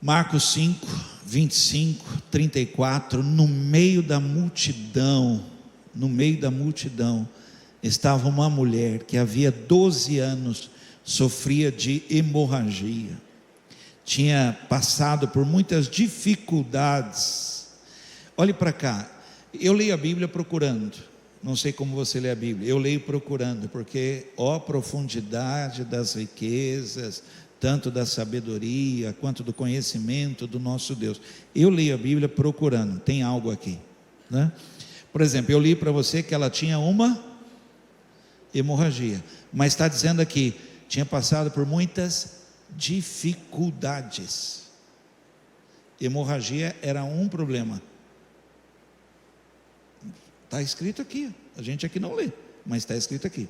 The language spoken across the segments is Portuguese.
Marcos 5, 25, 34, no meio da multidão, estava uma mulher que havia 12 anos sofria de hemorragia, tinha passado por muitas dificuldades. Olhe para cá, eu leio a Bíblia procurando, não sei como você lê a Bíblia, eu leio procurando, porque ó profundidade das riquezas, tanto da sabedoria, quanto do conhecimento do nosso Deus. Eu leio a Bíblia procurando, tem algo aqui, né? Por exemplo, eu li para você que ela tinha uma hemorragia, mas está dizendo aqui, tinha passado por muitas dificuldades. Hemorragia era um problema, está escrito aqui, a gente aqui não lê, mas está escrito aqui.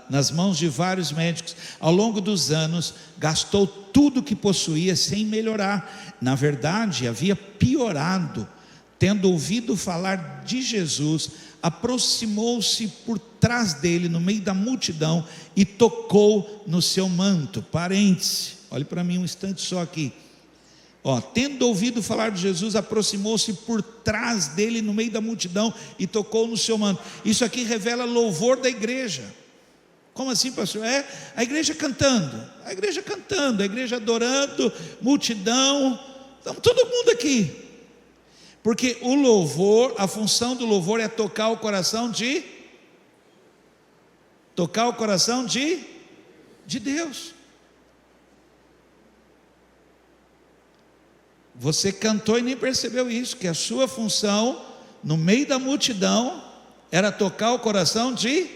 Nas mãos de vários médicos, ao longo dos anos, gastou tudo que possuía sem melhorar, na verdade havia piorado. Tendo ouvido falar de Jesus, aproximou-se por trás dele, no meio da multidão, e tocou no seu manto. Parêntese, olhe para mim um instante só aqui. Tendo ouvido falar de Jesus, aproximou-se por trás dele, no meio da multidão, e tocou no seu manto. Isso aqui revela louvor da igreja. Como assim, pastor? A igreja cantando, a igreja adorando, multidão, estamos todo mundo aqui. Porque o louvor, a função do louvor é tocar o coração de Deus. Você cantou e nem percebeu isso, que a sua função, no meio da multidão, era tocar o coração de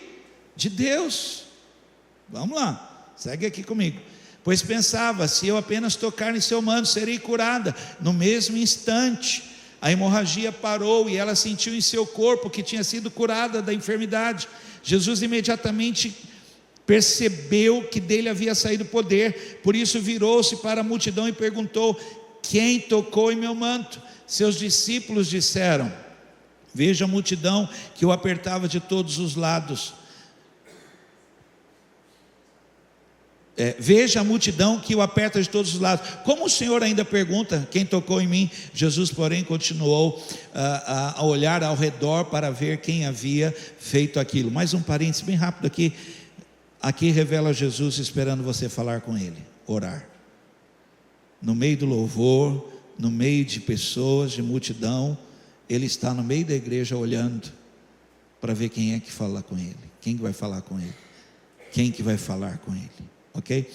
Deus. Vamos lá, segue aqui comigo. Pois pensava, se eu apenas tocar em seu manto, serei curada. No mesmo instante, a hemorragia parou e ela sentiu em seu corpo que tinha sido curada da enfermidade. Jesus imediatamente percebeu que dele havia saído poder, por isso virou-se para a multidão e perguntou: quem tocou em meu manto? Seus discípulos disseram: veja a multidão que o apertava de todos os lados. Veja a multidão que o aperta de todos os lados. Como o Senhor ainda pergunta: quem tocou em mim? Jesus, porém, continuou a olhar ao redor para ver quem havia feito aquilo. Mais um parênteses bem rápido aqui. Aqui revela Jesus esperando você falar com Ele, orar. No meio do louvor, no meio de pessoas, de multidão, Ele está no meio da igreja olhando para ver quem é que fala com Ele, quem que vai falar com Ele, quem que vai falar com Ele. Ok?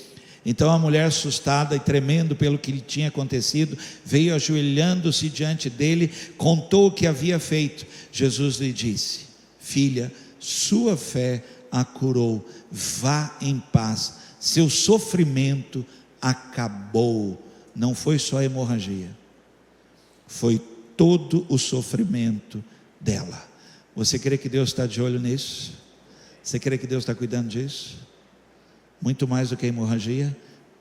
Então a mulher, assustada e tremendo pelo que lhe tinha acontecido, veio ajoelhando-se diante dele, contou o que havia feito. Jesus lhe disse: filha, sua fé a curou, vá em paz, seu sofrimento acabou. Não foi só a hemorragia, foi todo o sofrimento dela. Você crê que Deus está de olho nisso? Você crê que Deus está cuidando disso? Muito mais do que a hemorragia,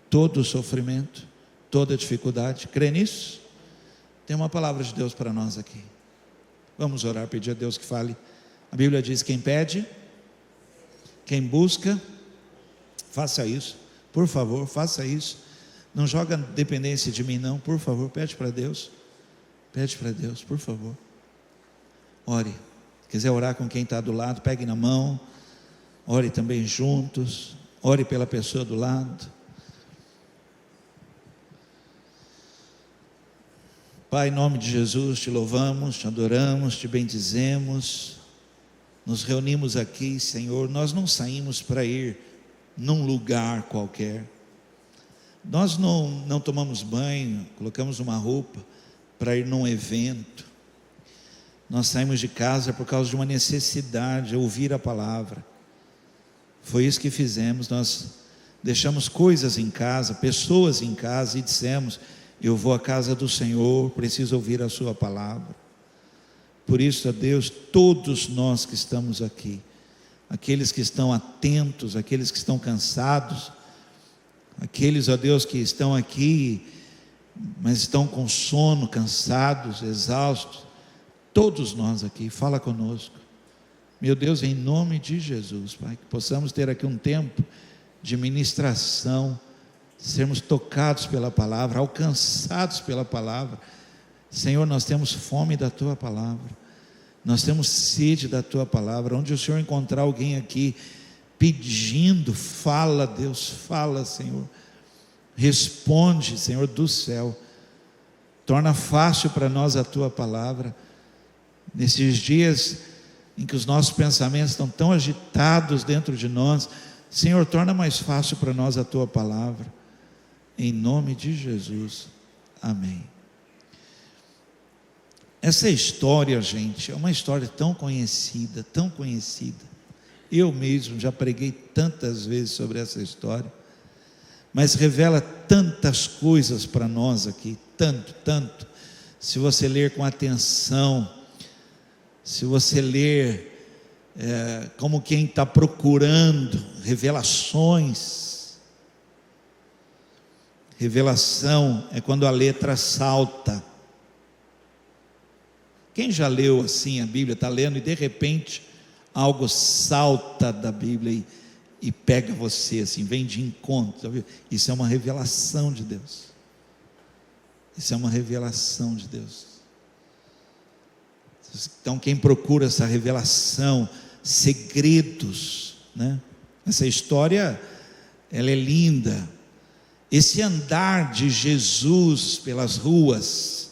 todo o sofrimento, toda a dificuldade. Crê nisso? Tem uma palavra de Deus para nós aqui. Vamos orar, pedir a Deus que fale. A Bíblia diz: quem pede, quem busca, faça isso. Por favor, faça isso. Não joga dependência de mim não, por favor, pede para Deus. Pede para Deus, por favor. Ore. Quiser orar com quem está do lado, pegue na mão. Ore também juntos. Ore pela pessoa do lado. Pai, em nome de Jesus, te louvamos, te adoramos, te bendizemos. Nos reunimos aqui, Senhor. Nós não saímos para ir num lugar qualquer. Nós não tomamos banho, colocamos uma roupa para ir num evento. Nós saímos de casa por causa de uma necessidade, ouvir a palavra. Foi isso que fizemos. Nós deixamos coisas em casa, pessoas em casa, e dissemos: eu vou à casa do Senhor, preciso ouvir a sua palavra. Por isso, ó Deus, todos nós que estamos aqui, aqueles que estão atentos, aqueles que estão cansados, aqueles, ó Deus, que estão aqui, mas estão com sono, cansados, exaustos, todos nós aqui, fala conosco. Meu Deus, em nome de Jesus, Pai, que possamos ter aqui um tempo de ministração sermos tocados pela palavra, alcançados pela palavra. Senhor, nós temos fome da tua palavra, nós temos sede da tua palavra. Onde o Senhor encontrar alguém aqui pedindo, fala, Deus, fala, Senhor, responde, Senhor do céu, torna fácil para nós a tua palavra, nesses dias em que os nossos pensamentos estão tão agitados dentro de nós. Senhor, torna mais fácil para nós a tua palavra, em nome de Jesus, amém. Essa história, gente, é uma história tão conhecida, eu mesmo já preguei tantas vezes sobre essa história, mas revela tantas coisas para nós aqui, tanto, se você ler com atenção, se você ler como quem está procurando revelações. Revelação é quando a letra salta. Quem já leu assim a Bíblia, está lendo e de repente algo salta da Bíblia e pega você assim, vem de encontro. Isso é uma revelação de Deus. Isso é uma revelação de Deus. Então quem procura essa revelação, segredos, né? Essa história, ela é linda. Esse andar de Jesus pelas ruas,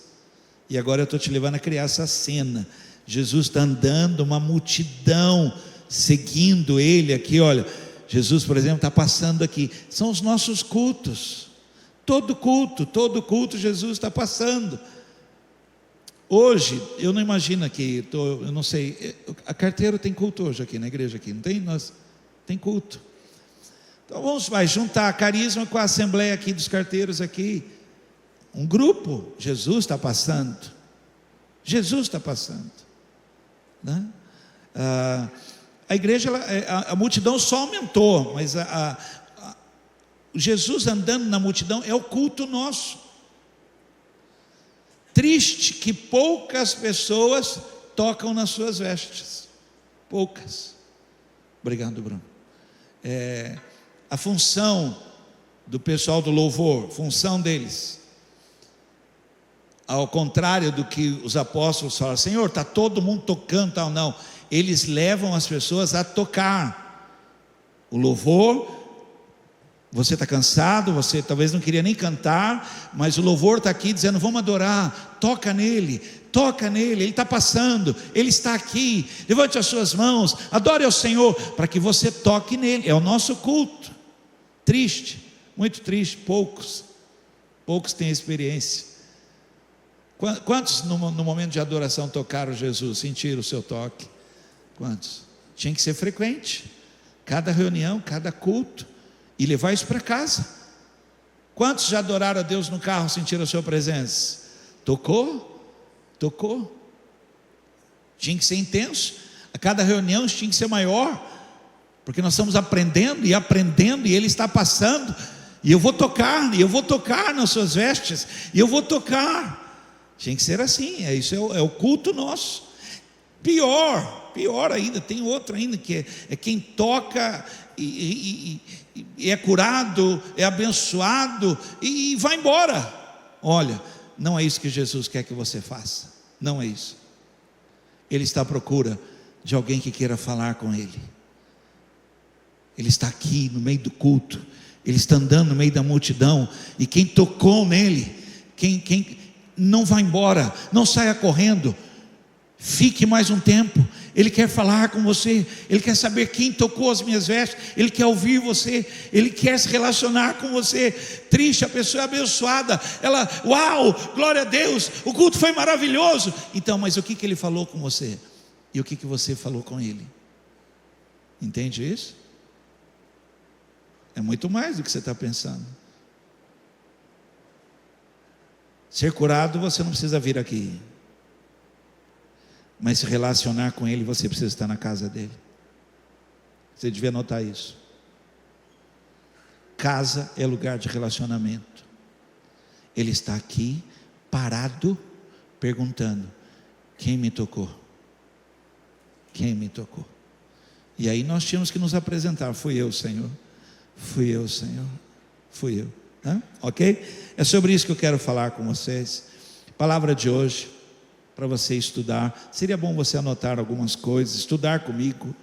e agora eu estou te levando a criar essa cena. Jesus está andando, uma multidão seguindo ele aqui. Olha, Jesus, por exemplo, está passando aqui. São os nossos cultos. Todo culto Jesus está passando. Hoje, eu não imagino aqui, eu não sei, a Carteiro tem culto hoje aqui na igreja aqui, não tem? Tem culto. Então vai juntar a Carisma com a Assembleia aqui dos Carteiros aqui, um grupo. Jesus está passando, né? A igreja, a multidão só aumentou, mas Jesus andando na multidão é o culto nosso. Triste que poucas pessoas tocam nas suas vestes, poucas. Obrigado, Bruno. A função do pessoal do louvor, função deles, ao contrário do que os apóstolos falam, Senhor, está todo mundo tocando, tal, não, eles levam as pessoas a tocar. O louvor, você está cansado, você talvez não queria nem cantar, mas o louvor está aqui dizendo, vamos adorar, toca nele, ele está passando, ele está aqui, levante as suas mãos, adore ao Senhor, para que você toque nele. É o nosso culto. Triste, muito triste, poucos têm experiência. Quantos no momento de adoração tocaram Jesus, sentiram o seu toque? Quantos? Tinha que ser frequente, cada reunião, cada culto, e levar isso para casa. Quantos já adoraram a Deus no carro, sentiram a sua presença? Tocou. Tinha que ser intenso. A cada reunião tinha que ser maior, porque nós estamos aprendendo, e Ele está passando, e eu vou tocar nas suas vestes, e eu vou tocar. Tinha que ser assim. Isso é o culto nosso. Pior ainda, tem outro ainda, que é quem toca e é curado, é abençoado e vai embora. Olha, não é isso que Jesus quer que você faça. Não é isso. Ele está à procura de alguém que queira falar com Ele. Ele está aqui no meio do culto, Ele está andando no meio da multidão, e quem tocou nele, quem não vai embora, não saia correndo, fique mais um tempo. Ele quer falar com você, Ele quer saber quem tocou as minhas vestes, Ele quer ouvir você, Ele quer se relacionar com você. Triste, a pessoa é abençoada, ela, uau, glória a Deus, o culto foi maravilhoso. Então, mas o que Ele falou com você? E o que você falou com Ele? Entende isso? É muito mais do que você está pensando. Ser curado, você não precisa vir aqui, mas se relacionar com Ele, você precisa estar na casa dEle. Você devia notar isso. Casa é lugar de relacionamento. Ele está aqui, parado, perguntando, quem me tocou? Quem me tocou? E aí nós tínhamos que nos apresentar, fui eu, Senhor, fui eu, Senhor, fui eu. Ok? É sobre isso que eu quero falar com vocês. Palavra de hoje, para você estudar. Seria bom você anotar algumas coisas, estudar comigo.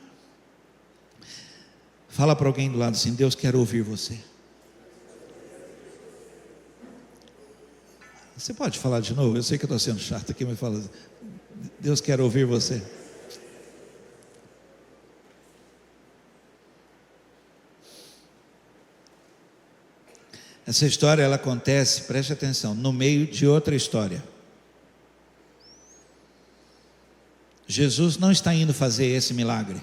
Fala para alguém do lado assim: Deus quer ouvir você. Você pode falar de novo? Eu sei que eu estou sendo chato aqui, mas fala: Deus quer ouvir você. Essa história, ela acontece, preste atenção, no meio de outra história. Jesus não está indo fazer esse milagre.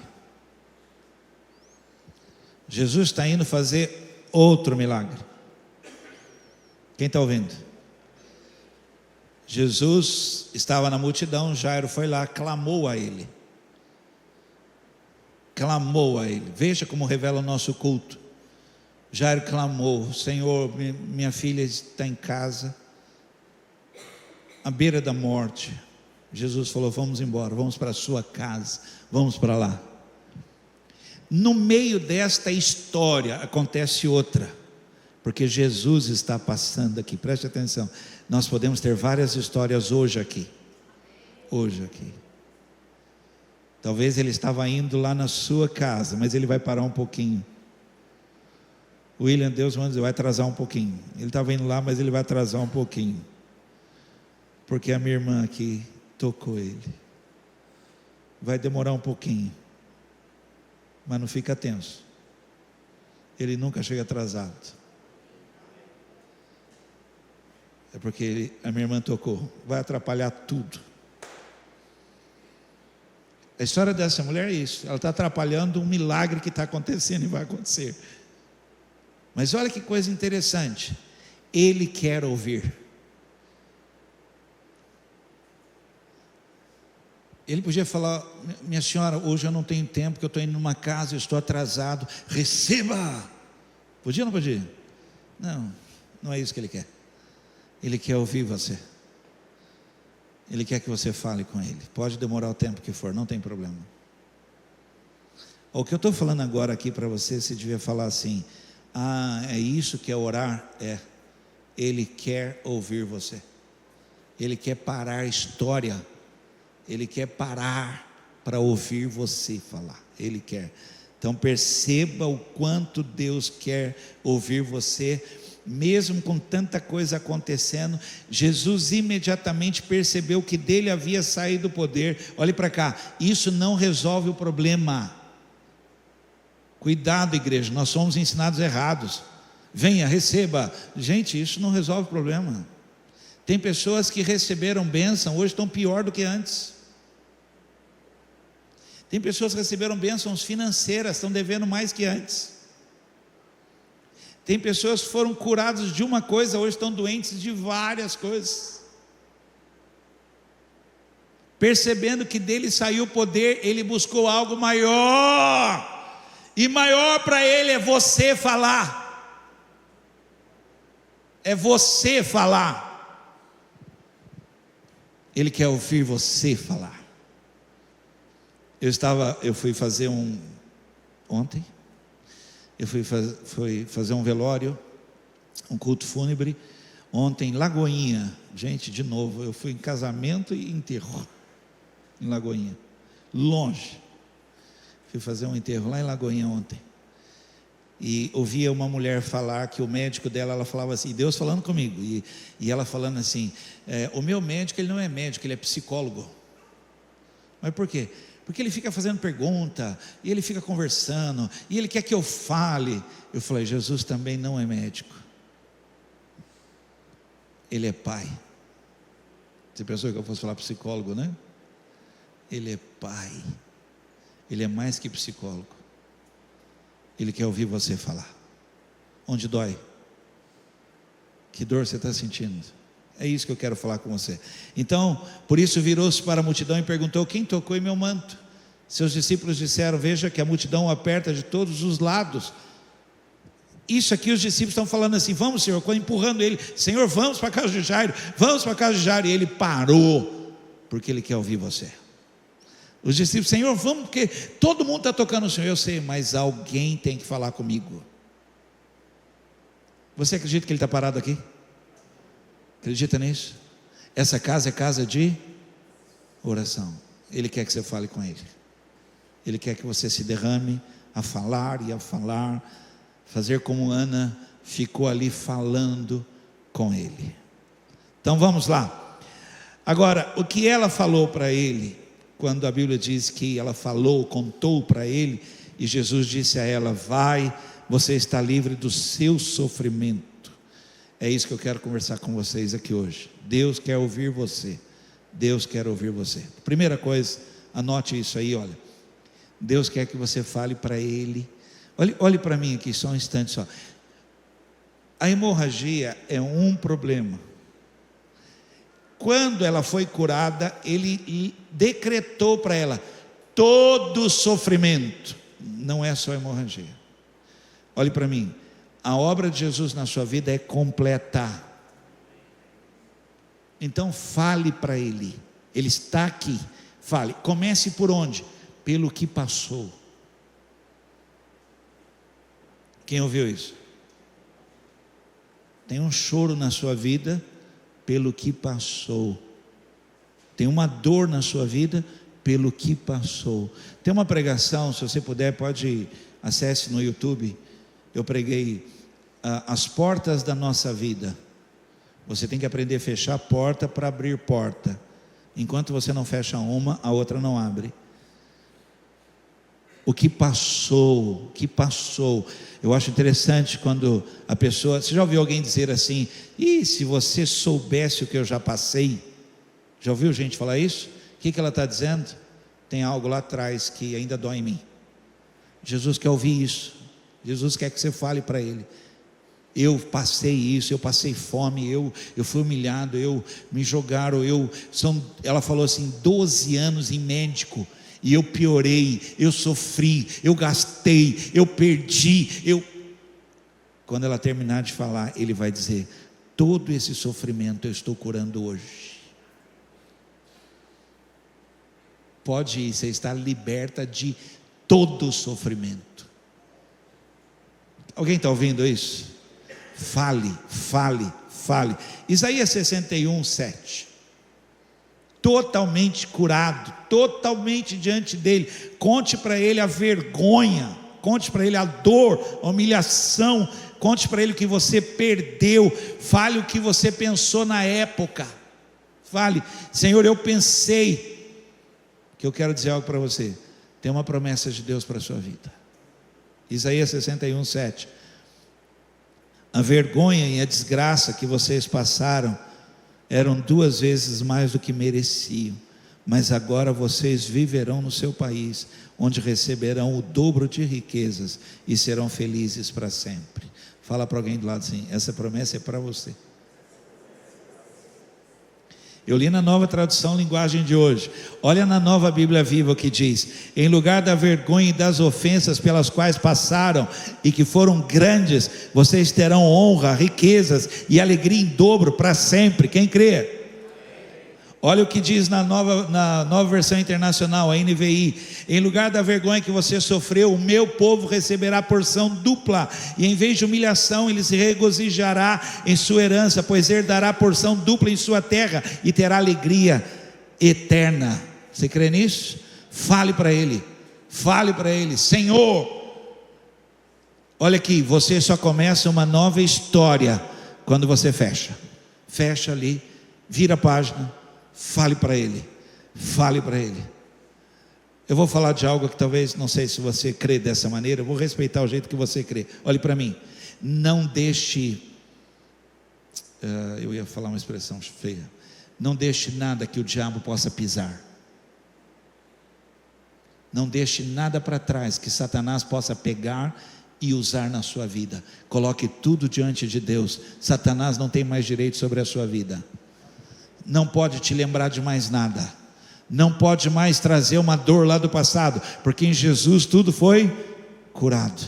Jesus está indo fazer outro milagre. Quem está ouvindo? Jesus estava na multidão, Jairo foi lá, clamou a ele. Clamou a ele. Veja como revela o nosso culto. Jairo clamou: Senhor, minha filha está em casa, à beira da morte. Jesus falou: vamos embora, vamos para a sua casa, vamos para lá. No meio desta história acontece outra, porque Jesus está passando aqui. Preste atenção, nós podemos ter várias histórias hoje aqui. Hoje aqui. Talvez ele estava indo lá na sua casa, mas ele vai parar um pouquinho. William, Deus manda dizer, vai atrasar um pouquinho. Ele estava indo lá, mas ele vai atrasar um pouquinho, porque a minha irmã aqui tocou ele. Vai demorar um pouquinho, mas não fica tenso. Ele nunca chega atrasado. É porque a minha irmã tocou. Vai atrapalhar tudo. A história dessa mulher é isso. Ela está atrapalhando um milagre que está acontecendo e vai acontecer. Mas olha que coisa interessante, ele quer ouvir. Ele podia falar: minha senhora, hoje eu não tenho tempo, porque eu estou indo numa casa, eu estou atrasado, receba. Podia ou não podia? Não, não é isso que ele quer. Ele quer ouvir você. Ele quer que você fale com ele. Pode demorar o tempo que for, não tem problema. O que eu estou falando agora aqui para você, você devia falar assim: é isso que é orar? É. Ele quer ouvir você. Ele quer parar a história. Ele quer parar para ouvir você falar. Ele quer. Então perceba o quanto Deus quer ouvir você. Mesmo com tanta coisa acontecendo, Jesus imediatamente percebeu que dele havia saído o poder. Olhe para cá, isso não resolve o problema. Cuidado, igreja, nós somos ensinados errados. Venha, receba. Gente, isso não resolve o problema. Tem pessoas que receberam bênção, hoje estão pior do que antes. Tem pessoas que receberam bênçãos financeiras, estão devendo mais que antes. Tem pessoas que foram curadas de uma coisa, hoje estão doentes de várias coisas. Percebendo que dele saiu o poder, ele buscou algo maior. E maior para ele é você falar. É você falar. Ele quer ouvir você falar. Eu fui fazer ontem. Eu fui fazer um velório, um culto fúnebre, ontem em Lagoinha. Gente, de novo, eu fui em casamento e enterro, em Lagoinha, longe. Fui fazer um enterro lá em Lagoinha ontem, e ouvia uma mulher falar que o médico dela, ela falava assim, Deus falando comigo, e ela falando assim, o meu médico, ele não é médico, ele é psicólogo. Mas por quê? Porque ele fica fazendo pergunta, e ele fica conversando, e ele quer que eu fale. Eu falei, Jesus também não é médico, ele é pai. Você pensou que eu fosse falar psicólogo, né? Ele é pai, ele é mais que psicólogo. Ele quer ouvir você falar. Onde dói? Que dor você está sentindo? É isso que eu quero falar com você. Então, por isso virou-se para a multidão e perguntou, quem tocou em meu manto? Seus discípulos disseram, veja que a multidão o aperta de todos os lados. Isso aqui os discípulos estão falando assim, vamos Senhor, empurrando ele, Senhor, vamos para a casa de Jairo, vamos para a casa de Jairo. E ele parou, porque ele quer ouvir você. Os discípulos, Senhor, vamos, porque todo mundo está tocando o Senhor. Eu sei, mas alguém tem que falar comigo. Você acredita que ele está parado aqui? Acredita nisso? Essa casa é casa de oração. Ele quer que você fale com ele. Ele quer que você se derrame a falar e a falar, fazer como Ana ficou ali falando com ele. Então vamos lá. Agora, o que ela falou para ele, quando a Bíblia diz que ela falou, contou para ele, e Jesus disse a ela: vai, você está livre do seu sofrimento. É isso que eu quero conversar com vocês aqui hoje. Deus quer ouvir você. Deus quer ouvir você. Primeira coisa, anote isso aí, olha. Deus quer que você fale para Ele. Olhe para mim aqui, só um instante só. A hemorragia é um problema. Quando ela foi curada, Ele decretou para ela: todo sofrimento, não é só hemorragia. Olhe para mim, a obra de Jesus na sua vida é completa. Então fale para Ele. Ele está aqui. Fale. Comece por onde? Pelo que passou. Quem ouviu isso? Tem um choro na sua vida pelo que passou. Tem uma dor na sua vida pelo que passou. Tem uma pregação, se você puder, pode acesse no YouTube. Eu preguei as portas da nossa vida. Você tem que aprender a fechar a porta para abrir porta. Enquanto você não fecha uma, a outra não abre. O que passou, eu acho interessante quando a pessoa, você já ouviu alguém dizer assim: se você soubesse o que eu já passei? Já ouviu gente falar isso? O que ela está dizendo? Tem algo lá atrás que ainda dói em mim. Jesus quer ouvir isso. Jesus quer que você fale para Ele: eu passei isso, eu passei fome, eu fui humilhado, me jogaram, ela falou assim, 12 anos em médico, e eu piorei, eu sofri, eu gastei, eu perdi, Quando ela terminar de falar, ele vai dizer: todo esse sofrimento eu estou curando hoje. Pode ir, você está liberta de todo sofrimento. Alguém está ouvindo isso? Fale. Isaías 61, 7. Totalmente curado, totalmente diante dele. Conte para ele a vergonha, conte para ele a dor, a humilhação, conte para ele o que você perdeu. Fale o que você pensou na época. Fale: Senhor, eu pensei. Que eu quero dizer algo para você. Tem uma promessa de Deus para a sua vida. Isaías 61, 7. A vergonha e a desgraça que vocês passaram eram 2 vezes mais do que mereciam, mas agora vocês viverão no seu país, onde receberão o dobro de riquezas e serão felizes para sempre. Fala para alguém do lado assim: essa promessa é para você. Eu li na Nova Tradução Linguagem de hoje. Olha na Nova Bíblia Viva o que diz: em lugar da vergonha e das ofensas pelas quais passaram e que foram grandes, vocês terão honra, riquezas e alegria em dobro para sempre. Quem crê? Olha o que diz na nova versão internacional, a NVI: em lugar da vergonha que você sofreu, o meu povo receberá porção dupla, e em vez de humilhação, ele se regozijará em sua herança, pois herdará porção dupla em sua terra, e terá alegria eterna. Você crê nisso? Fale para ele, Senhor, olha aqui, você só começa uma nova história quando você fecha ali, vira a página. Fale para ele. Eu vou falar de algo que talvez, não sei se você crê dessa maneira, eu vou respeitar o jeito que você crê. Olhe para mim. Não deixe, eu ia falar uma expressão feia, não deixe nada que o diabo possa pisar. Não deixe nada para trás que Satanás possa pegar e usar na sua vida. Coloque tudo diante de Deus. Satanás não tem mais direito sobre a sua vida. Não pode te lembrar de mais nada, não pode mais trazer uma dor lá do passado, porque em Jesus tudo foi curado.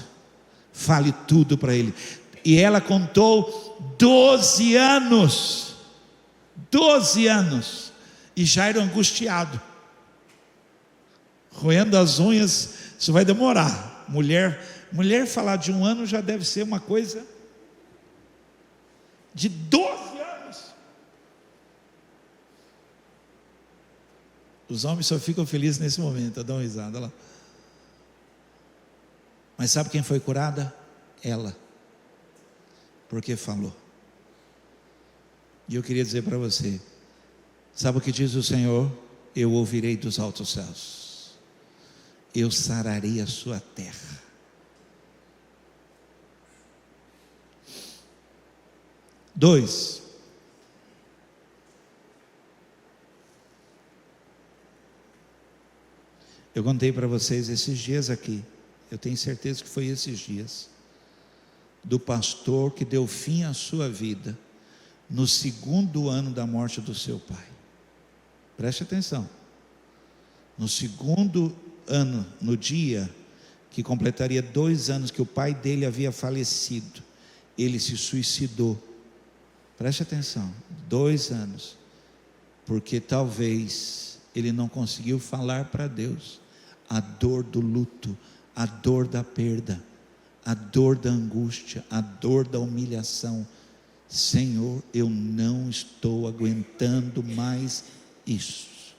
Fale tudo para ele. E ela contou 12 anos, e Jairo angustiado, roendo as unhas. Isso vai demorar. Mulher falar de 1 ano já deve ser uma coisa. de 12 anos. Os homens só ficam felizes nesse momento, eu dou uma risada lá. Mas sabe quem foi curada? Ela, porque falou. E eu queria dizer para você, sabe o que diz o Senhor? Eu ouvirei dos altos céus, eu sararei a sua terra. Dois, eu contei para vocês esses dias aqui, eu tenho certeza que foi esses dias, do pastor que deu fim à sua vida no 2º ano da morte do seu pai. Preste atenção, no 2º ano, no dia que completaria 2 anos que o pai dele havia falecido, ele se suicidou. Preste atenção, 2 anos, porque talvez ele não conseguiu falar para Deus a dor do luto, a dor da perda, a dor da angústia, a dor da humilhação. Senhor, eu não estou aguentando mais isso.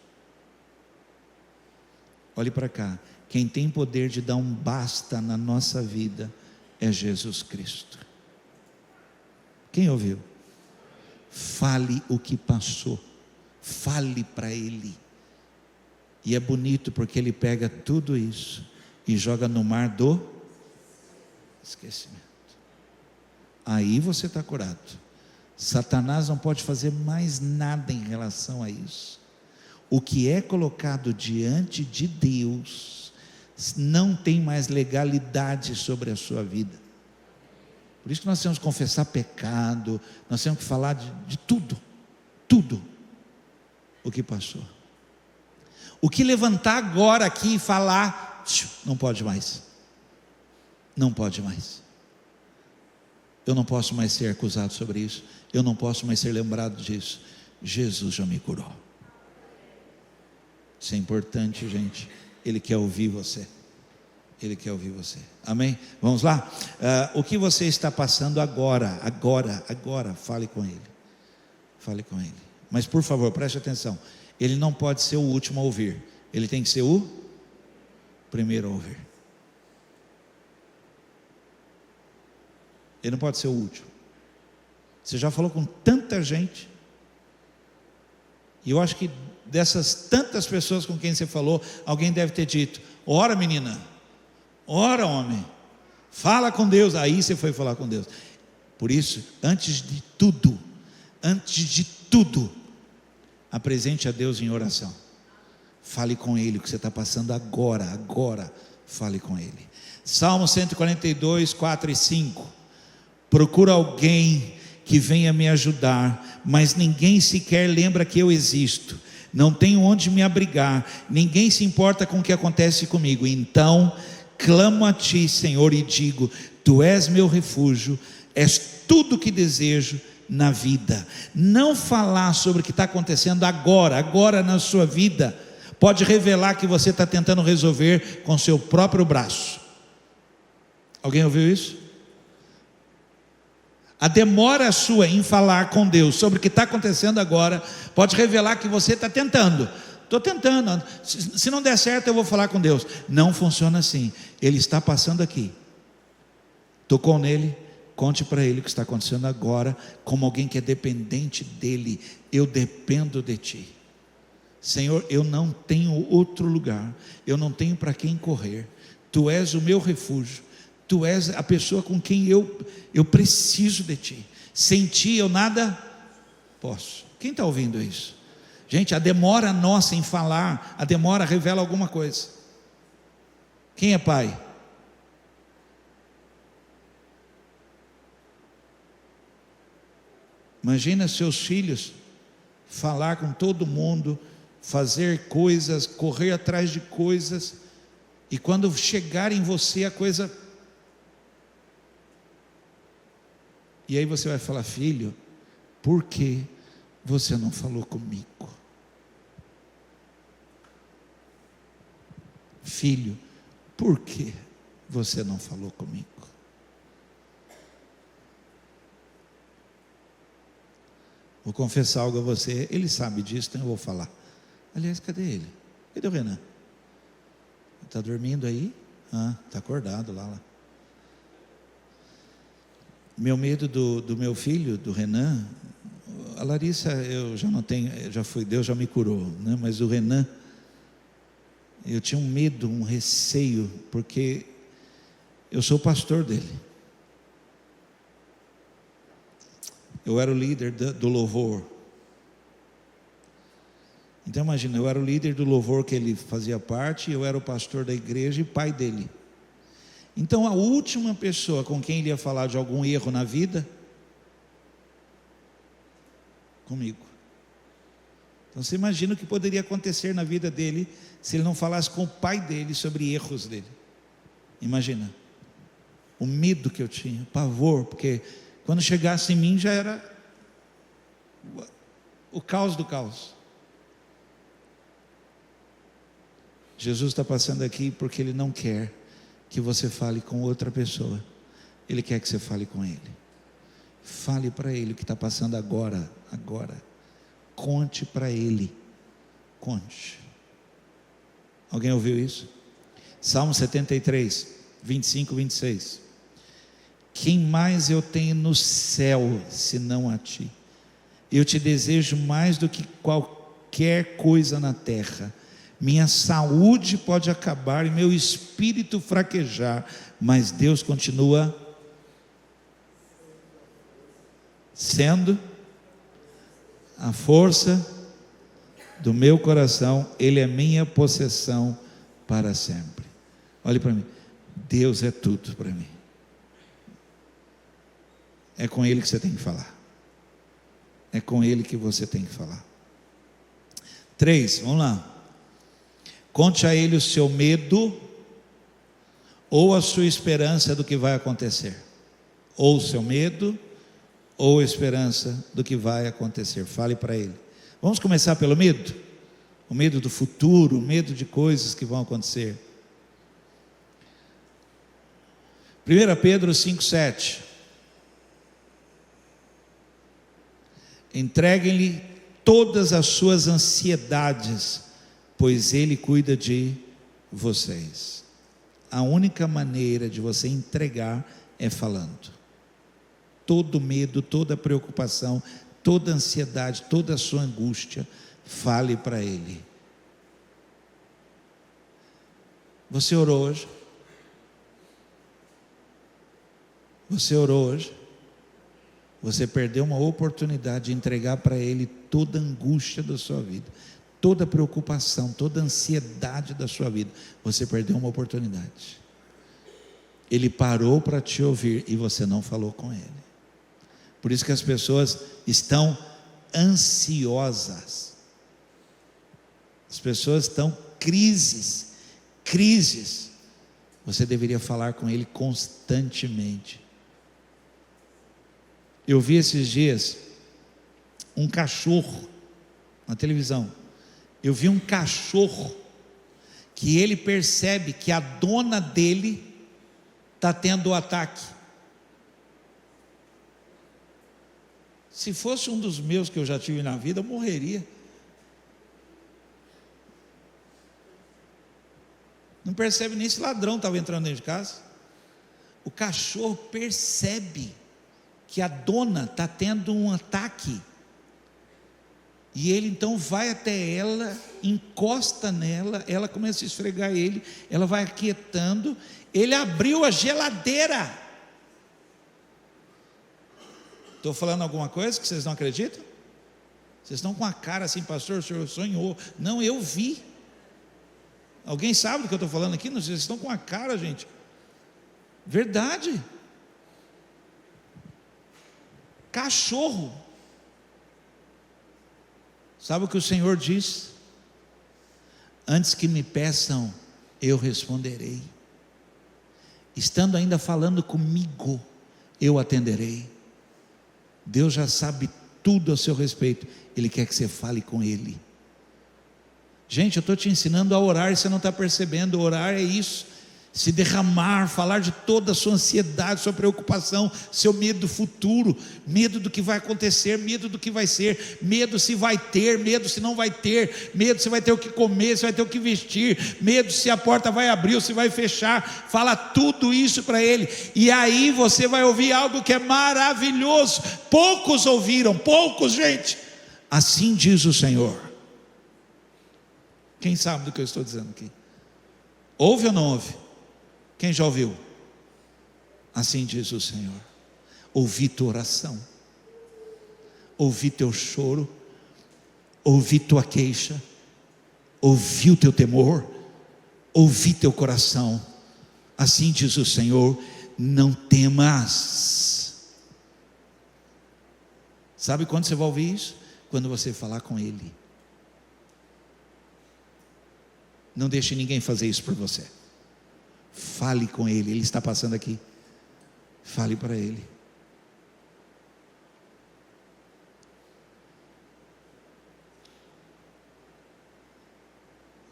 Olhe para cá, quem tem poder de dar um basta na nossa vida é Jesus Cristo. Quem ouviu? Fale o que passou, fale para Ele. E é bonito porque Ele pega tudo isso e joga no mar do esquecimento. Aí você está curado. Satanás não pode fazer mais nada em relação a isso. O que é colocado diante de Deus não tem mais legalidade sobre a sua vida. Por isso que nós temos que confessar pecado, nós temos que falar de tudo, tudo o que passou. O que levantar agora aqui e falar, não pode mais. Não pode mais. Eu não posso mais ser acusado sobre isso, eu não posso mais ser lembrado disso. Jesus já me curou. Isso é importante, gente. Ele quer ouvir você. Ele quer ouvir você. Amém? Vamos lá? O que você está passando agora, fale com Ele. Fale com Ele. Mas por favor, preste atenção. Ele não pode ser o último a ouvir. Ele tem que ser o primeiro a ouvir. Ele não pode ser o último. Você já falou com tanta gente. E eu acho que dessas tantas pessoas com quem você falou, alguém deve ter dito: ora menina, ora homem, fala com Deus. Aí você foi falar com Deus. Por isso, antes de tudo, apresente a Deus em oração. Fale com Ele o que você está passando agora, fale com Ele. Salmo 142, 4 e 5. Procuro alguém que venha me ajudar, mas ninguém sequer lembra que eu existo. Não tenho onde me abrigar, ninguém se importa com o que acontece comigo. Então clamo a Ti, Senhor, e digo: Tu és meu refúgio, és tudo que desejo na vida. Não falar sobre o que está acontecendo agora na sua vida, pode revelar que você está tentando resolver com seu próprio braço. Alguém ouviu isso? A demora sua em falar com Deus sobre o que está acontecendo agora, pode revelar que você está tentando. Estou tentando, se não der certo eu vou falar com Deus. Não funciona assim. Ele está passando aqui. Tocou nele, conte para ele o que está acontecendo agora, como alguém que é dependente dele. Eu dependo de Ti, Senhor. Eu não tenho outro lugar, eu não tenho para quem correr. Tu és o meu refúgio, Tu és a pessoa com quem eu preciso de Ti. Sem Ti eu nada posso. Quem está ouvindo isso? Gente, a demora nossa em falar, a demora revela alguma coisa. Quem é pai? Imagina seus filhos falar com todo mundo, fazer coisas, correr atrás de coisas, e quando chegar em você a coisa... E aí você vai falar: filho, por que você não falou comigo? Filho, por que você não falou comigo? Vou confessar algo a você, ele sabe disso, então eu vou falar. Aliás, cadê ele? Cadê o Renan? Está dormindo aí? Está acordado lá. Meu medo do meu filho, do Renan, a Larissa eu já não tenho, já fui, Deus já me curou, né? Mas o Renan, eu tinha um medo, um receio, porque eu sou o pastor dele. Eu era o líder do louvor. Então imagina, eu era o líder do louvor que ele fazia parte, eu era o pastor da igreja e pai dele. Então a última pessoa com quem ele ia falar de algum erro na vida, comigo. Então você imagina o que poderia acontecer na vida dele se ele não falasse com o pai dele sobre erros dele. Imagina o medo que eu tinha, o pavor, porque quando chegasse em mim já era o caos do caos. Jesus está passando aqui porque Ele não quer que você fale com outra pessoa, Ele quer que você fale com Ele. Fale para Ele o que está passando agora. Conte para Ele. Conte. Alguém ouviu isso? Salmo 73, 25, 26. Quem mais eu tenho no céu, senão a Ti? Eu Te desejo mais do que qualquer coisa na terra. Minha saúde pode acabar e meu espírito fraquejar, mas Deus continua sendo a força do meu coração. Ele é minha possessão para sempre. Olhe para mim, Deus é tudo para mim. É com Ele que você tem que falar. É com Ele que você tem que falar. 3, vamos lá. Conte a Ele o seu medo ou a sua esperança do que vai acontecer. Ou o seu medo ou a esperança do que vai acontecer. Fale para Ele. Vamos começar pelo medo? O medo do futuro, o medo de coisas que vão acontecer. 1 Pedro 5,7. Entreguem-lhe todas as suas ansiedades, pois Ele cuida de vocês. A única maneira de você entregar é falando. Todo medo, toda preocupação, toda ansiedade, toda a sua angústia, fale para Ele. Você orou hoje? Você orou hoje? Você perdeu uma oportunidade de entregar para Ele toda a angústia da sua vida, toda a preocupação, toda a ansiedade da sua vida. Você perdeu uma oportunidade. Ele parou para te ouvir e você não falou com Ele. Por isso que as pessoas estão ansiosas. As pessoas estão crises. Você deveria falar com Ele constantemente. Eu vi esses dias um cachorro na televisão. Eu vi um cachorro que ele percebe que a dona dele está tendo o ataque. Se fosse um dos meus que eu já tive na vida, eu morreria. Não percebe nem se ladrão estava entrando dentro de casa. O cachorro percebe que a dona está tendo um ataque, e ele então vai até ela, encosta nela, ela começa a esfregar ele, ela vai aquietando, ele abriu a geladeira. Estou falando alguma coisa que vocês não acreditam? Vocês estão com a cara assim, pastor, o senhor sonhou. Não, eu vi. Alguém sabe do que eu estou falando aqui? Não, vocês estão com a cara, gente. Verdade. Cachorro. Sabe o que o Senhor diz? Antes que me peçam, eu responderei. Estando ainda falando comigo, eu atenderei. Deus já sabe tudo a seu respeito. Ele quer que você fale com Ele. Gente, eu estou te ensinando a orar e você não está percebendo. Orar é isso. se derramar, falar de toda a sua ansiedade, sua preocupação, seu medo do futuro, medo do que vai acontecer, medo do que vai ser, medo se vai ter, medo se não vai ter, medo se vai ter o que comer, se vai ter o que vestir, medo se a porta vai abrir ou se vai fechar. Fala tudo isso para ele, e aí você vai ouvir algo que é maravilhoso. Poucos ouviram, poucos, gente. Assim diz o Senhor. Quem sabe do que eu estou dizendo aqui? Ouve ou não ouve? Quem já ouviu? Assim diz o Senhor: ouvi tua oração, ouvi teu choro, ouvi tua queixa, ouvi o teu temor, ouvi teu coração. Assim diz o Senhor: não temas. Sabe quando você vai ouvir isso? Quando você falar com Ele. Não deixe ninguém fazer isso por você. Fale com Ele, Ele está passando aqui. Fale para Ele.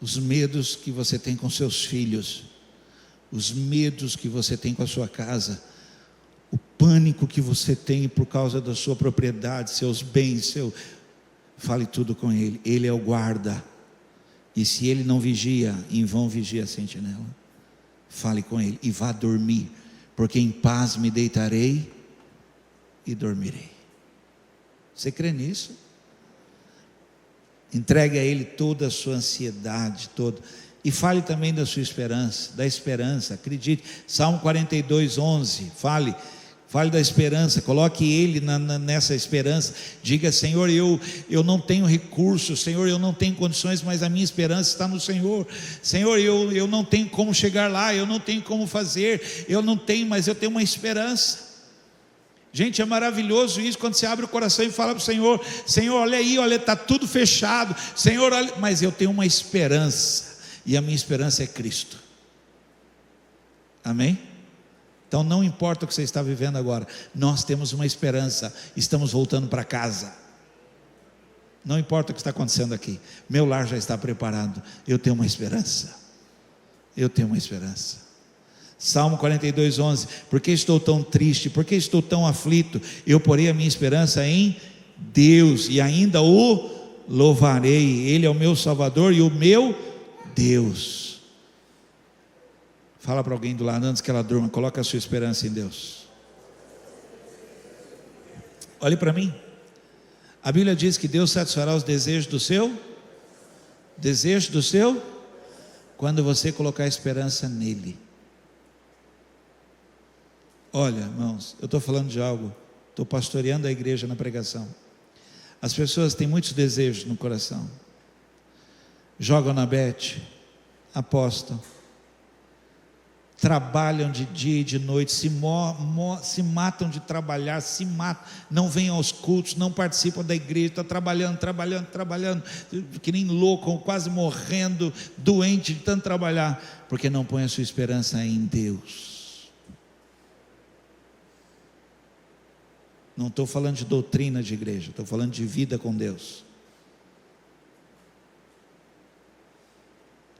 Os medos que você tem com seus filhos, os medos que você tem com a sua casa, o pânico que você tem por causa da sua propriedade, seus bens, fale tudo com Ele. Ele é o guarda, e se Ele não vigia, em vão vigia a sentinela. Fale com Ele e vá dormir, porque em paz me deitarei e dormirei. Você crê nisso? Entregue a Ele toda a sua ansiedade, e fale também da sua esperança, acredite. Salmo 42, 11, fale da esperança, coloque Ele nessa esperança. Diga: Senhor, eu não tenho recursos, Senhor, eu não tenho condições, mas a minha esperança está no Senhor. Senhor, eu não tenho como chegar lá, eu não tenho como fazer, mas eu tenho uma esperança. Gente, é maravilhoso isso, quando você abre o coração e fala para o Senhor: Senhor, olha aí, olha, está tudo fechado, Senhor, olha, mas eu tenho uma esperança, e a minha esperança é Cristo. Amém? Então não importa o que você está vivendo agora, nós temos uma esperança, estamos voltando para casa. Não importa o que está acontecendo aqui, meu lar já está preparado, eu tenho uma esperança. Salmo 42, 11, por que estou tão triste, por que estou tão aflito? Eu porei a minha esperança em Deus, e ainda o louvarei. Ele é o meu Salvador e o meu Deus. Fala para alguém do lado, antes que ela durma, coloca a sua esperança em Deus. Olhe para mim. A Bíblia diz que Deus satisfará os desejos do seu quando você colocar a esperança nele. Olha, irmãos, eu estou falando de algo, estou pastoreando a igreja na pregação. As pessoas têm muitos desejos no coração, jogam na bet, apostam, trabalham de dia e de noite, se matam de trabalhar, não vêm aos cultos, não participam da igreja, estão trabalhando, que nem louco, quase morrendo, doente de tanto trabalhar, porque não põe a sua esperança em Deus. Não estou falando de doutrina de igreja, estou falando de vida com Deus.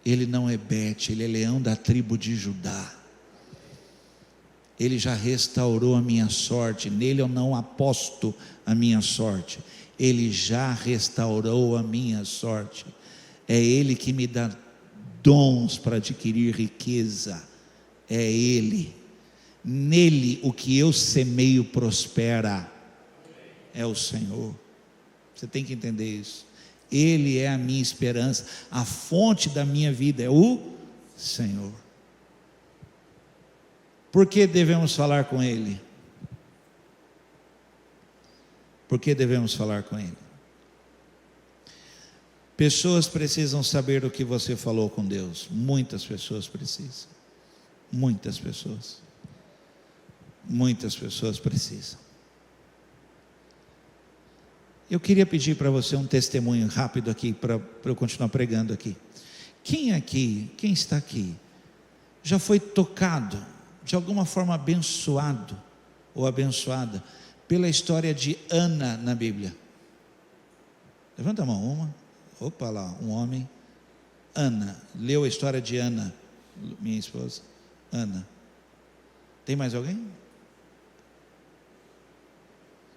Ele não é Bet, ele é leão da tribo de Judá. Ele já restaurou a minha sorte, nele eu não aposto a minha sorte. Ele já restaurou a minha sorte. É Ele que me dá dons para adquirir riqueza. É Ele. Nele o que eu semeio prospera. É o Senhor. Você tem que entender isso. Ele é a minha esperança, a fonte da minha vida é o Senhor. Por que devemos falar com Ele? Por que devemos falar com Ele? Pessoas precisam saber o que você falou com Deus. Muitas pessoas precisam. Muitas pessoas precisam. Eu queria pedir para você um testemunho rápido aqui, para eu continuar pregando aqui. Quem está aqui, já foi tocado, de alguma forma abençoado, ou abençoada, pela história de Ana na Bíblia? Levanta a mão, uma. Opa lá, um homem. Ana, leu a história de Ana, minha esposa? Ana. Tem mais alguém?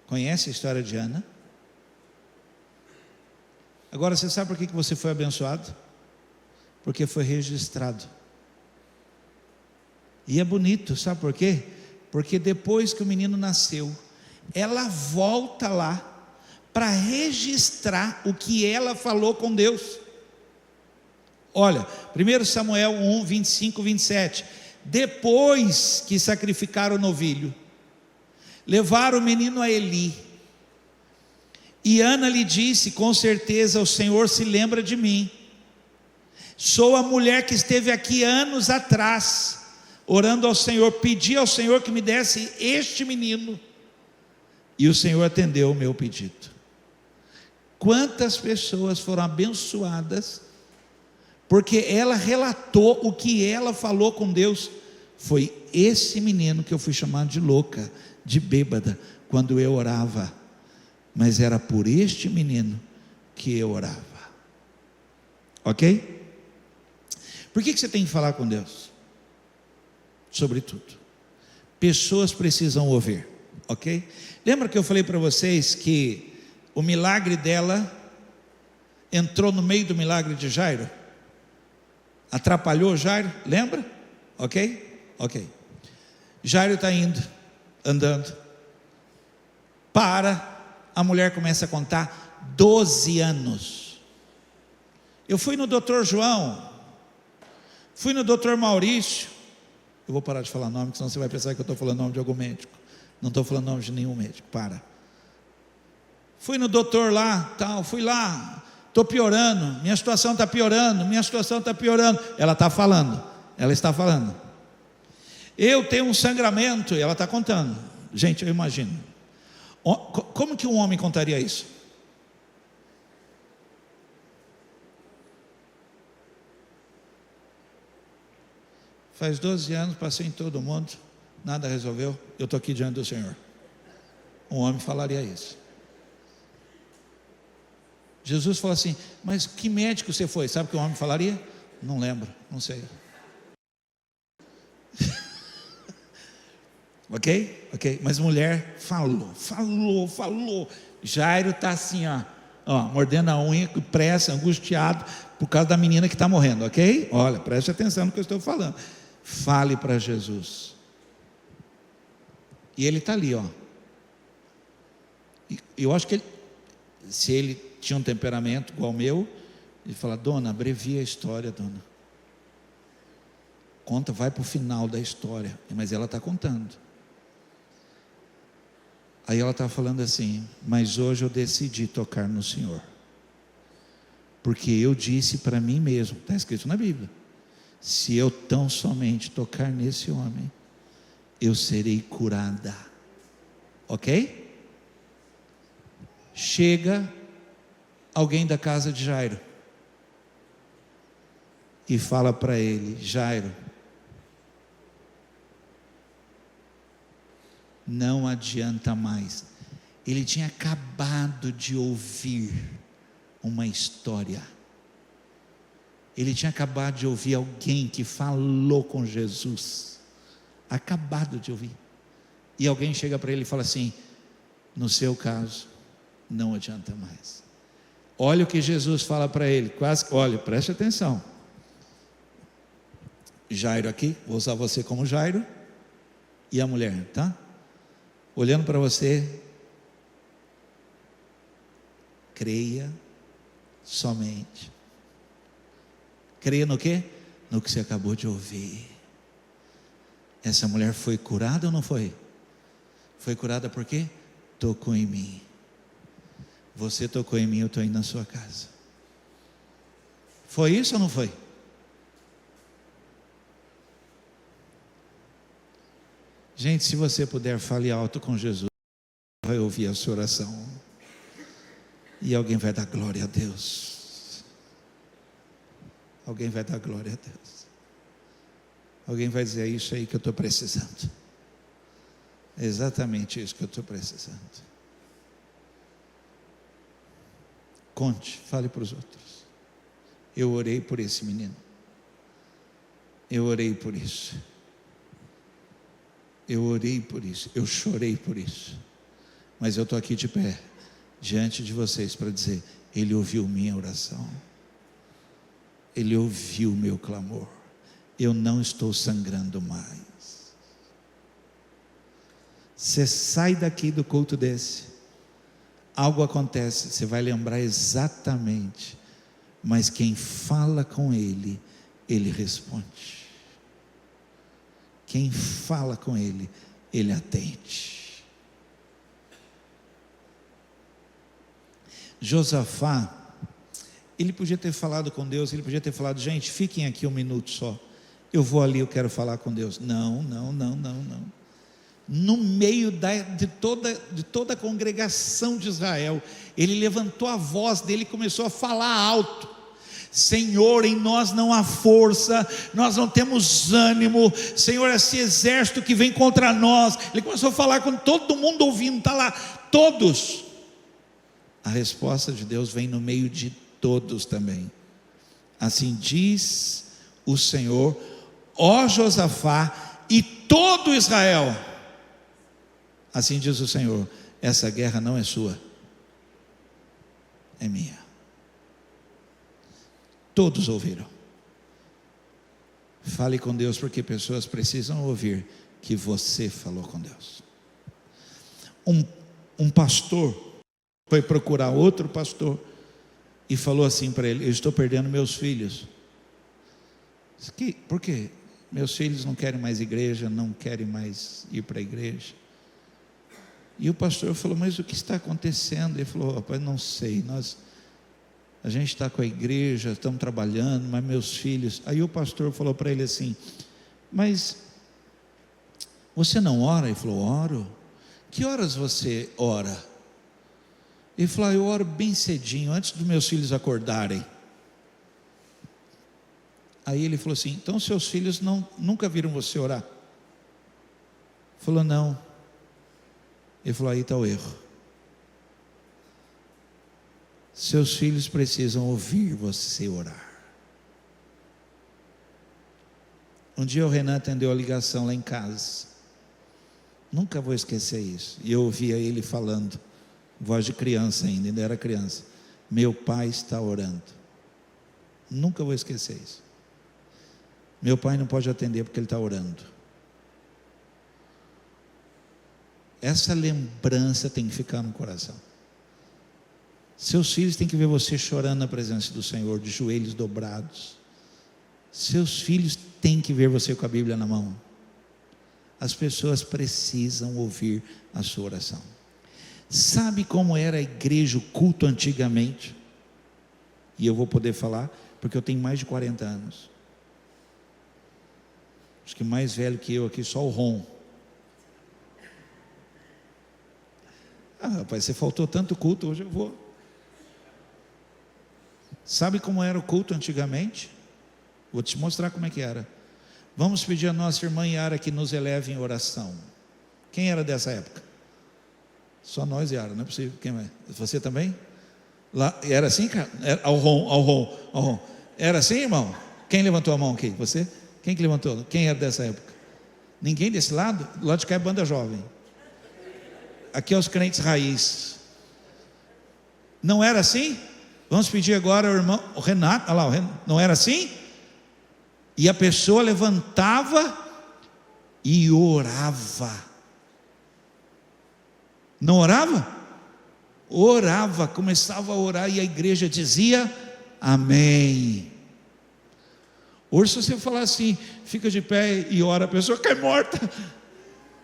Conhece a história de Ana? Agora você sabe por que você foi abençoado? Porque foi registrado. E é bonito, sabe por quê? Porque depois que o menino nasceu, ela volta lá para registrar o que ela falou com Deus. Olha, 1 Samuel 1, 25, 27. Depois que sacrificaram o novilho, levaram o menino a Eli. E Ana lhe disse: com certeza o Senhor se lembra de mim. Sou a mulher que esteve aqui anos atrás, orando ao Senhor, pedi ao Senhor que me desse este menino, e o Senhor atendeu o meu pedido. Quantas pessoas foram abençoadas, porque ela relatou o que ela falou com Deus. Foi esse menino que eu fui chamado de louca, de bêbada, quando eu orava, mas era por este menino que eu orava. Ok? Por que você tem que falar com Deus? Sobre tudo. Pessoas precisam ouvir, ok? Lembra que eu falei para vocês que o milagre dela entrou no meio do milagre de Jairo? Atrapalhou Jairo? Lembra? Ok? Ok. Jairo está indo, andando. A mulher começa a contar 12 anos. Eu fui no doutor João, fui no doutor Maurício. Eu vou parar de falar nome, senão você vai pensar que eu estou falando nome de algum médico. Não estou falando nome de nenhum médico, para. Fui no doutor lá, tal, fui lá, estou piorando, minha situação está piorando, ela está falando, ela está falando. Eu tenho um sangramento, e ela está contando. Gente, eu imagino, como que um homem contaria isso? Faz 12 anos, passei em todo mundo, nada resolveu, eu estou aqui diante do Senhor. Um homem falaria isso. Jesus falou assim: mas que médico você foi? Sabe o que o homem falaria? Não lembro, não sei. Ok, mas mulher falou. Jairo está assim, ó, mordendo a unha, com pressa, angustiado, por causa da menina que está morrendo, ok? Olha, preste atenção no que eu estou falando. Fale para Jesus. E ele está ali, ó. Eu acho que se ele tinha um temperamento igual ao meu, ele fala: dona, abrevia a história, dona. Conta, vai para o final da história. Mas ela está contando. Aí ela está falando assim: mas hoje eu decidi tocar no Senhor, porque eu disse para mim mesmo, está escrito na Bíblia, se eu tão somente tocar nesse homem, eu serei curada. Ok? Chega alguém da casa de Jairo e fala para ele: Jairo, não adianta mais. Ele tinha acabado de ouvir uma história. Ele tinha acabado de ouvir alguém que falou com Jesus. Acabado de ouvir. E alguém chega para ele e fala assim: no seu caso, não adianta mais. Olha o que Jesus fala para ele. Olha, preste atenção. Jairo aqui, vou usar você como Jairo e a mulher, tá? Olhando para você, creia somente. Creia no quê? No que você acabou de ouvir. Essa mulher foi curada ou não foi? Foi curada por quê? Tocou em mim. Você tocou em mim, eu estou indo na sua casa. Foi isso ou não foi? Gente, se você puder, fale alto com Jesus. Vai ouvir a sua oração. E alguém vai dar glória a Deus. Alguém vai dar glória a Deus. Alguém vai dizer: é isso aí que eu estou precisando. É exatamente isso que eu estou precisando. Conte, fale para os outros. Eu orei por esse menino. Eu orei por isso. eu orei por isso, eu chorei por isso, mas eu estou aqui de pé, diante de vocês, para dizer: Ele ouviu minha oração, Ele ouviu meu clamor, eu não estou sangrando mais. Você sai daqui do culto desse, algo acontece, você vai lembrar exatamente, mas quem fala com Ele, Ele responde. Quem fala com Ele, Ele atende. Josafá, ele podia ter falado com Deus, ele podia ter falado: gente, fiquem aqui um minuto só, eu vou ali, eu quero falar com Deus. Não. No meio de toda a congregação de Israel, ele levantou a voz dele e começou a falar alto: Senhor, em nós não há força, nós não temos ânimo, Senhor, esse exército que vem contra nós. Ele começou a falar com todo mundo ouvindo, está lá, todos. A resposta de Deus vem no meio de todos também. Assim diz o Senhor, ó Josafá e todo Israel, assim diz o Senhor: essa guerra não é sua, é minha. Todos ouviram. Fale com Deus, porque pessoas precisam ouvir que você falou com Deus. Um pastor foi procurar outro pastor e falou assim para ele: eu estou perdendo meus filhos. Por quê? Meus filhos não querem mais igreja, não querem mais ir para a igreja. E o pastor falou: mas o que está acontecendo? Ele falou: rapaz, não sei, a gente está com a igreja, estamos trabalhando, mas meus filhos... Aí o pastor falou para ele assim: mas você não ora? Ele falou: oro. Que horas você ora? Ele falou: eu oro bem cedinho, antes dos meus filhos acordarem. Aí ele falou assim: então seus filhos nunca viram você orar? Ele falou: não. Ele falou: aí está o erro. Seus filhos precisam ouvir você orar. Um dia o Renan atendeu a ligação lá em casa, nunca vou esquecer isso, e eu ouvia ele falando, voz de criança ainda era criança: meu pai está orando. Nunca vou esquecer isso. Meu pai não pode atender porque ele está orando. Essa lembrança tem que ficar no coração. Seus filhos têm que ver você chorando na presença do Senhor, de joelhos dobrados. Seus filhos têm que ver você com a Bíblia na mão. As pessoas precisam ouvir a sua oração. Sabe como era a igreja, o culto antigamente? E eu vou poder falar, porque eu tenho mais de 40 anos. Acho que mais velho que eu aqui, só o Ron. Rapaz, você faltou tanto culto, hoje eu vou. Sabe como era o culto antigamente? Vou te mostrar como é que era. Vamos pedir a nossa irmã Yara que nos eleve em oração. Quem era dessa época? Só nós, Yara, não é possível. Quem é? Você também? Lá, era assim, cara? Ao Ron. Era assim, irmão? Quem levantou a mão aqui? Você? Quem que levantou? Quem era dessa época? Ninguém desse lado? Do lado de cá é banda jovem. Aqui é os crentes raiz. Não era assim? Vamos pedir agora ao irmão, o Renato, olha lá, o Renato, não era assim? E a pessoa levantava e orava. Não orava? Orava, começava a orar e a igreja dizia amém. Hoje, se você falar assim, fica de pé e ora, a pessoa cai morta,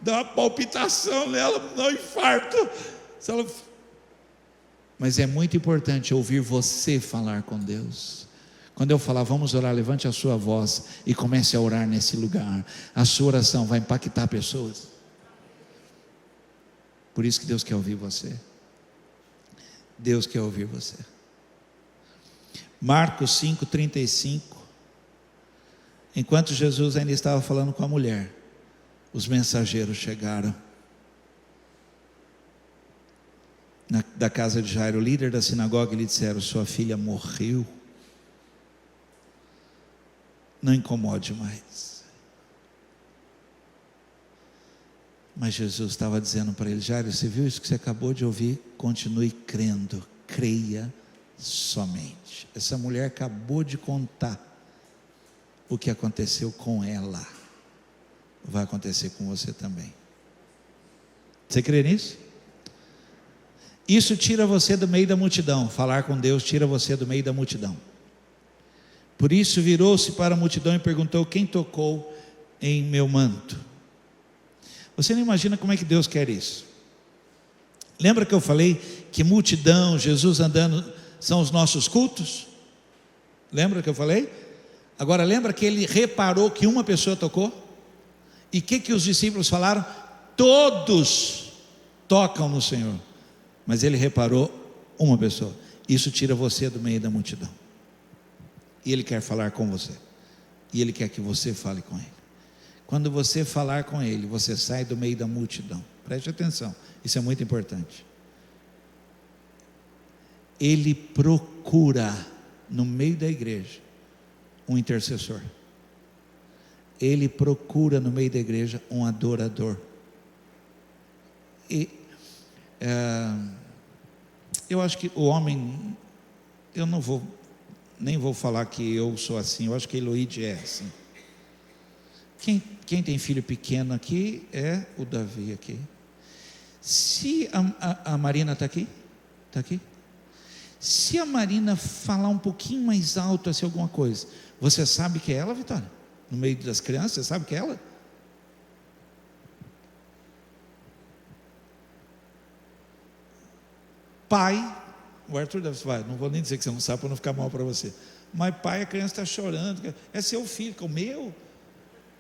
dá uma palpitação nela, dá um infarto. Mas é muito importante ouvir você falar com Deus. Quando eu falar, vamos orar, levante a sua voz e comece a orar nesse lugar. A sua oração vai impactar pessoas. Por isso que Deus quer ouvir você. Deus quer ouvir você. Marcos 5:35. Enquanto Jesus ainda estava falando com a mulher, os mensageiros chegaram da casa de Jairo, o líder da sinagoga, e lhe disseram: sua filha morreu, não incomode mais. Mas Jesus estava dizendo para ele: Jairo, você viu isso que você acabou de ouvir? Continue crendo, creia somente. Essa mulher acabou de contar o que aconteceu com ela, vai acontecer com você também. Você crê nisso? Isso tira você do meio da multidão. Falar com Deus tira você do meio da multidão. Por isso virou-se para a multidão e perguntou: quem tocou em meu manto? Você não imagina como é que Deus quer isso. Lembra que eu falei que multidão, Jesus andando, são os nossos cultos? Lembra que eu falei? Agora lembra que ele reparou que uma pessoa tocou? E o que os discípulos falaram? Todos tocam no Senhor. Mas ele reparou uma pessoa. Isso tira você do meio da multidão. E ele quer falar com você. E ele quer que você fale com ele. Quando você falar com ele, você sai do meio da multidão. Preste atenção, isso é muito importante. Ele procura no meio da igreja um intercessor. Ele procura no meio da igreja um adorador. E eu acho que o homem, eu não vou, nem vou falar que eu sou assim, eu acho que Eloíde é assim. Quem tem filho pequeno aqui é o Davi aqui. Se a Marina está aqui? Está aqui? Se a Marina falar um pouquinho mais alto assim alguma coisa, você sabe que é ela, Vitória? No meio das crianças, você sabe que é ela? Pai, o Arthur deve falar, não vou nem dizer que você não sabe para não ficar mal para você. Mas pai, a criança está chorando, é seu filho, que é o meu.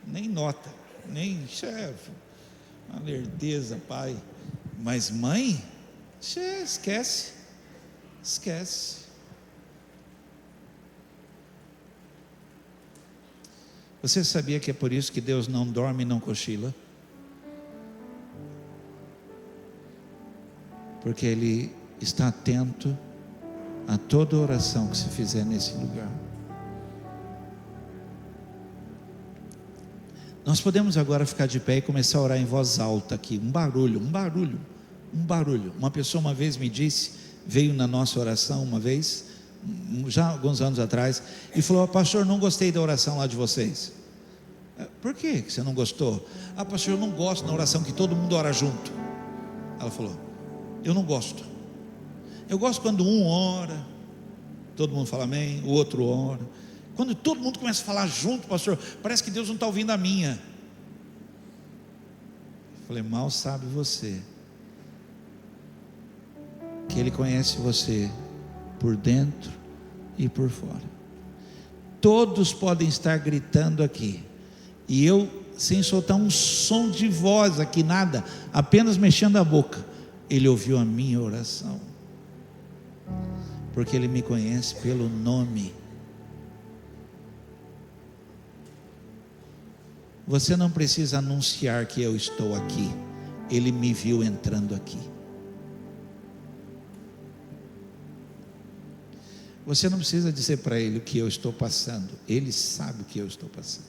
Nem nota, nem chefe, uma lerdeza, pai. Mas mãe, esquece. Você sabia que é por isso que Deus não dorme e não cochila? Porque Ele está atento a toda oração que se fizer nesse lugar. Nós podemos agora ficar de pé e começar a orar em voz alta aqui, um barulho. Uma pessoa uma vez me disse, veio na nossa oração uma vez, já alguns anos atrás, e falou: pastor, não gostei da oração lá de vocês. Por que você não gostou? Pastor, eu não gosto da oração que todo mundo ora junto. Ela falou: eu não gosto. Eu gosto quando um ora, todo mundo fala amém, o outro ora. Quando todo mundo começa a falar junto, pastor, parece que Deus não está ouvindo a minha. Eu falei: mal sabe você que Ele conhece você por dentro e por fora. Todos podem estar gritando aqui, e eu sem soltar um som de voz aqui, nada, apenas mexendo a boca, Ele ouviu a minha oração, porque Ele me conhece pelo nome. Você não precisa anunciar que eu estou aqui, Ele me viu entrando aqui. Você não precisa dizer para Ele o que eu estou passando, Ele sabe o que eu estou passando.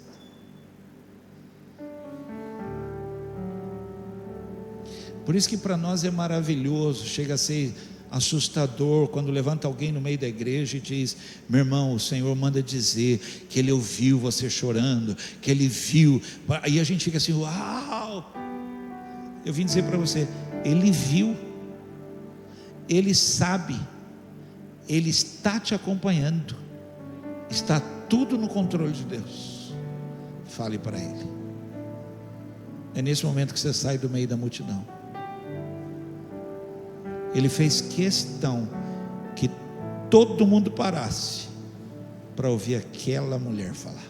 Por isso que para nós é maravilhoso, chega a ser assustador quando levanta alguém no meio da igreja e diz: meu irmão, o Senhor manda dizer que Ele ouviu você chorando, que Ele viu. Aí a gente fica assim: uau! Eu vim dizer para você, Ele viu, Ele sabe, Ele está te acompanhando, está tudo no controle de Deus. Fale para Ele. É nesse momento que você sai do meio da multidão. Ele fez questão que todo mundo parasse para ouvir aquela mulher falar.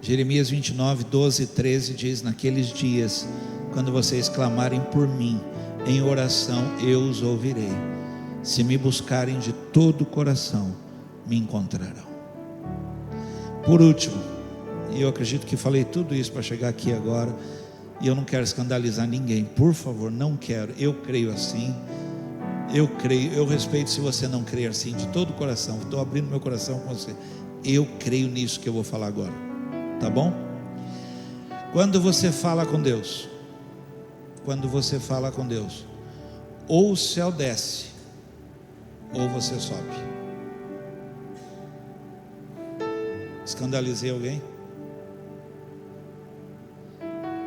Jeremias 29, 12 e 13 diz: naqueles dias, quando vocês clamarem por mim em oração, eu os ouvirei. Se me buscarem de todo o coração, me encontrarão. Por último, e eu acredito que falei tudo isso para chegar aqui agora, e eu não quero escandalizar ninguém, por favor, não quero. Eu creio assim, eu creio, eu respeito se você não crer assim de todo o coração. Estou abrindo meu coração com você. Eu creio nisso que eu vou falar agora, tá bom? Quando você fala com Deus, ou o céu desce, ou você sobe. Escandalizei alguém?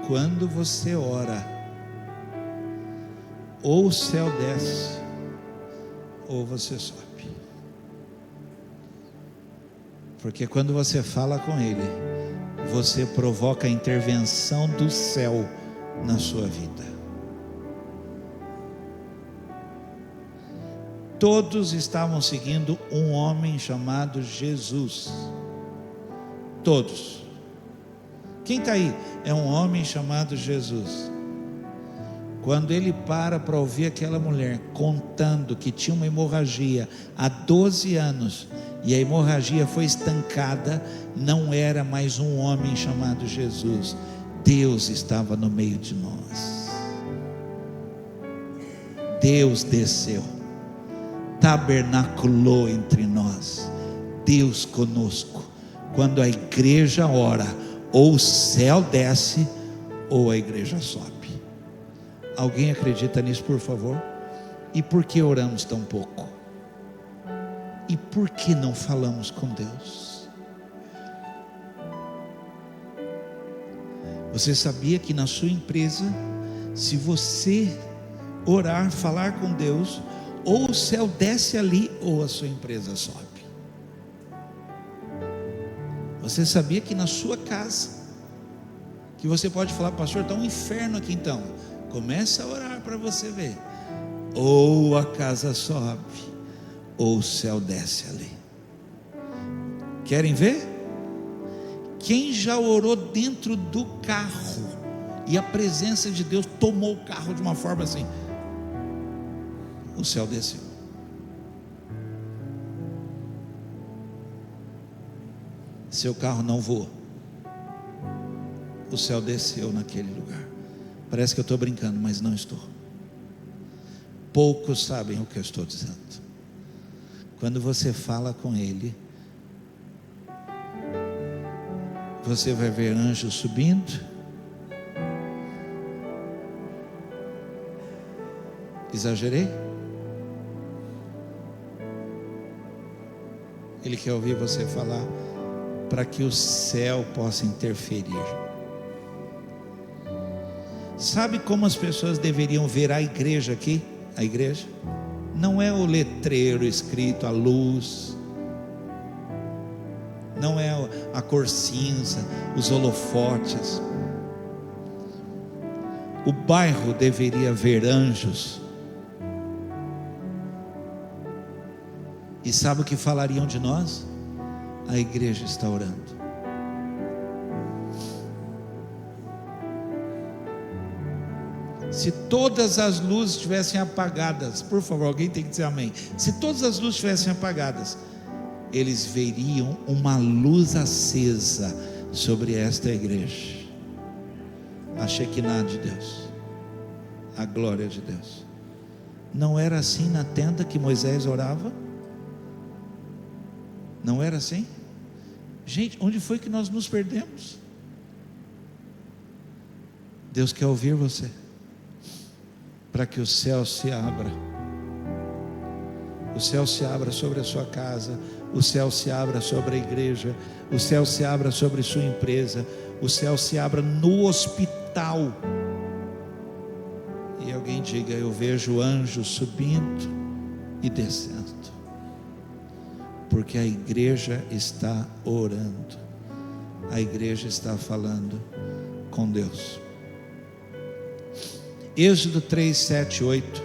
Quando você ora, ou o céu desce, ou você sobe. Porque quando você fala com Ele, você provoca a intervenção do céu na sua vida. Todos estavam seguindo um homem chamado Jesus. Todos. Quem está aí? É um homem chamado Jesus. Quando ele para ouvir aquela mulher contando que tinha uma hemorragia há 12 anos, e a hemorragia foi estancada, não era mais um homem chamado Jesus. Deus estava no meio de nós. Deus desceu, tabernaculou entre nós. Deus conosco. Quando a igreja ora, ou o céu desce, ou a igreja sobe. Alguém acredita nisso, por favor? E por que oramos tão pouco? E por que não falamos com Deus? Você sabia que na sua empresa, se você orar, falar com Deus, ou o céu desce ali, ou a sua empresa sobe? Você sabia que na sua casa, que você pode falar, pastor, está um inferno aqui então. Começa a orar para você ver. Ou a casa sobe, ou o céu desce ali. Querem ver? Quem já orou dentro do carro e a presença de Deus tomou o carro de uma forma assim? O céu desceu. Seu carro não voou. O céu desceu naquele lugar. Parece que eu estou brincando, mas não estou. Poucos sabem o que eu estou dizendo. Quando você fala com Ele, você vai ver anjos subindo. Exagerei? Ele quer ouvir você falar para que o céu possa interferir. Sabe como as pessoas deveriam ver a igreja aqui? A igreja não é o letreiro escrito, a luz, não é a cor cinza, os holofotes. O bairro deveria ver anjos. E sabe o que falariam de nós? A igreja está orando. Se todas as luzes estivessem apagadas, por favor, alguém tem que dizer amém. Se todas as luzes estivessem apagadas, eles veriam uma luz acesa sobre esta igreja. A Shekinah de Deus, a glória de Deus. Não era assim na tenda que Moisés orava? Não era assim? Gente, onde foi que nós nos perdemos? Deus quer ouvir você, para que o céu se abra. O céu se abra sobre a sua casa, o céu se abra sobre a igreja, o céu se abra sobre sua empresa, o céu se abra no hospital. E alguém diga: eu vejo anjos subindo e descendo, porque a igreja está orando, a igreja está falando com Deus. Êxodo 3, 7, 8.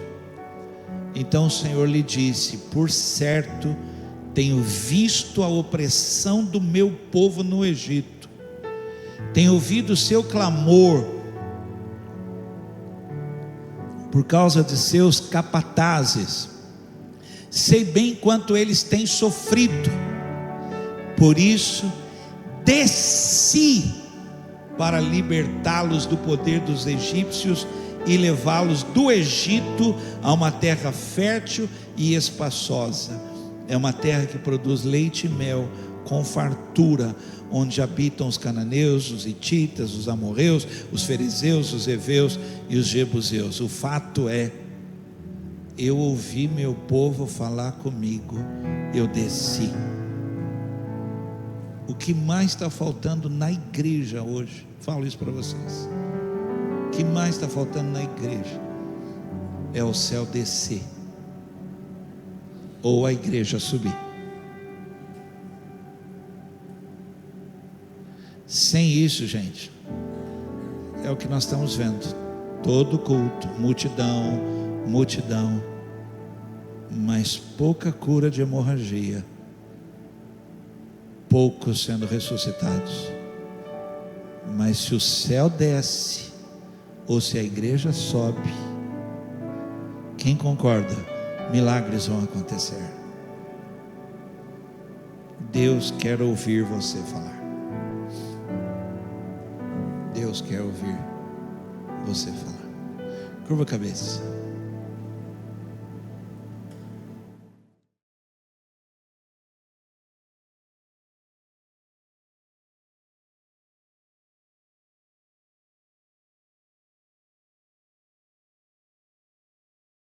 Então o Senhor lhe disse: por certo tenho visto a opressão do meu povo no Egito, tenho ouvido o seu clamor por causa de seus capatazes, sei bem quanto eles têm sofrido. Por isso desci para libertá-los do poder dos egípcios e levá-los do Egito a uma terra fértil e espaçosa. É uma terra que produz leite e mel, com fartura, onde habitam os cananeus, os hititas, os amorreus, os fariseus, os heveus e os jebuseus. O fato é, eu ouvi meu povo falar comigo, eu desci. O que mais está faltando na igreja hoje, falo isso para vocês, o que mais está faltando na igreja é o céu descer, ou a igreja subir. Sem isso, gente, é o que nós estamos vendo, todo culto, multidão, mas pouca cura de hemorragia, poucos sendo ressuscitados. Mas se o céu desce, ou se a igreja sobe, quem concorda? Milagres vão acontecer. Deus quer ouvir você falar. Deus quer ouvir você falar. Curva a cabeça.